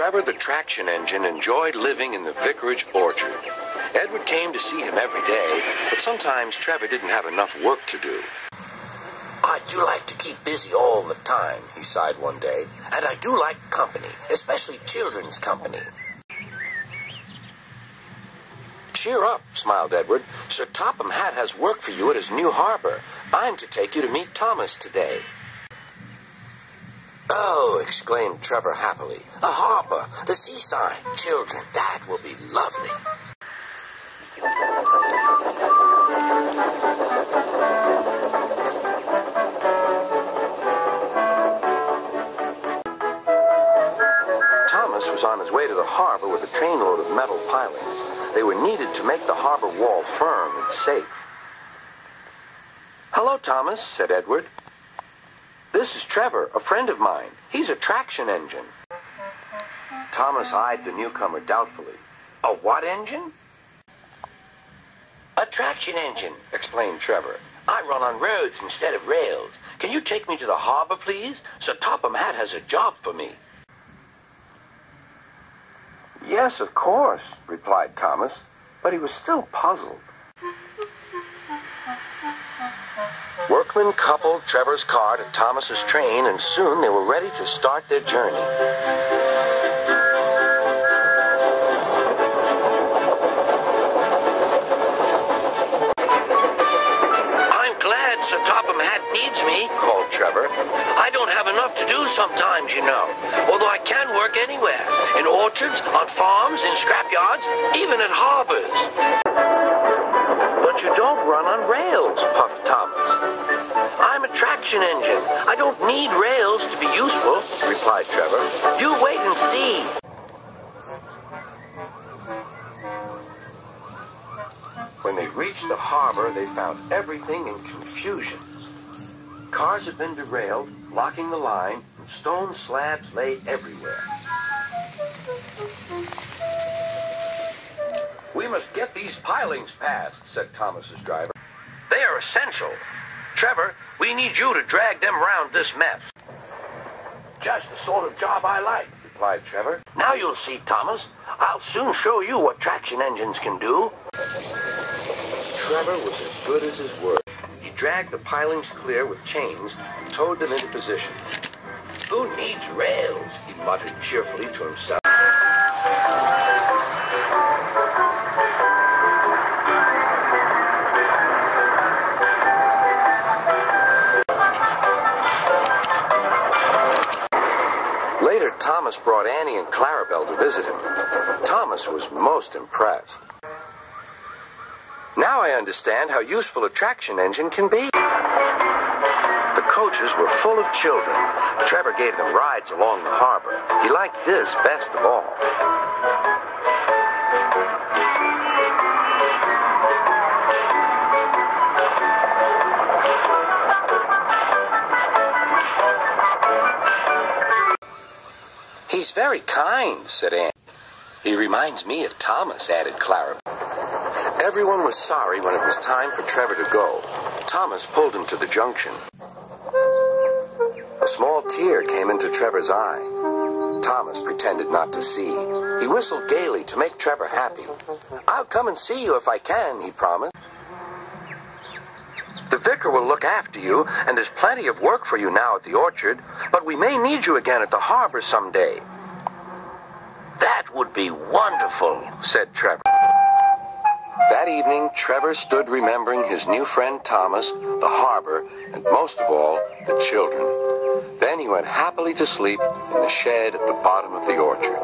Trevor the traction engine enjoyed living in the vicarage orchard. Edward came to see him every day, but sometimes Trevor didn't have enough work to do. I do like to keep busy all the time, he sighed one day, and I do like company, especially children's company. Cheer up, smiled Edward. Sir Topham Hatt has work for you at his new harbor. I'm to take you to meet Thomas today. Oh, exclaimed Trevor happily. A harbor, the seaside. Children, that will be lovely. Thomas was on his way to the harbor with a trainload of metal pilings. They were needed to make the harbor wall firm and safe. "Hello, Thomas," said Edward. "This is Trevor, a friend of mine. He's a traction engine." Thomas eyed the newcomer doubtfully. "A what engine?" A traction engine, explained Trevor. I run on roads instead of rails. Can you take me to the harbor, please? Sir Topham Hatt has a job for me. "Yes, of course," replied Thomas, but he was still puzzled. Workmen coupled Trevor's car to Thomas's train, and soon they were ready to start their journey. I'm glad Sir Topham Hatt needs me, called Trevor. I don't have enough to do sometimes, you know, although I can work anywhere, in orchards, on farms, in scrapyards, even at harbors. "But you don't run on rails," puffed Thomas. I'm a traction engine. I don't need rails to be useful, replied Trevor. You wait and see. When they reached the harbor, they found everything in confusion. Cars had been derailed, blocking the line, and stone slabs lay everywhere. "We must get these pilings past," said Thomas's driver. "They are essential. Trevor, we need you to drag them around this mess." Just the sort of job I like, replied Trevor. Now you'll see, Thomas. I'll soon show you what traction engines can do. Trevor was as good as his word. He dragged the pilings clear with chains and towed them into position. Who needs rails? He muttered cheerfully to himself. Later, Thomas brought Annie and Clarabelle to visit him. Thomas was most impressed. "Now I understand how useful a traction engine can be." The coaches were full of children. Trevor gave them rides along the harbor. He liked this best of all. He's very kind, said Anne. He reminds me of Thomas, added Clara. Everyone was sorry when it was time for Trevor to go. Thomas pulled him to the junction. A small tear came into Trevor's eye. Thomas pretended not to see. He whistled gaily to make Trevor happy. "I'll come and see you if I can," he promised. "The vicar will look after you, and there's plenty of work for you now at the orchard, but we may need you again at the harbor someday." "That would be wonderful," said Trevor. That evening, Trevor stood remembering his new friend Thomas, the harbor, and most of all, the children. Then he went happily to sleep in the shed at the bottom of the orchard.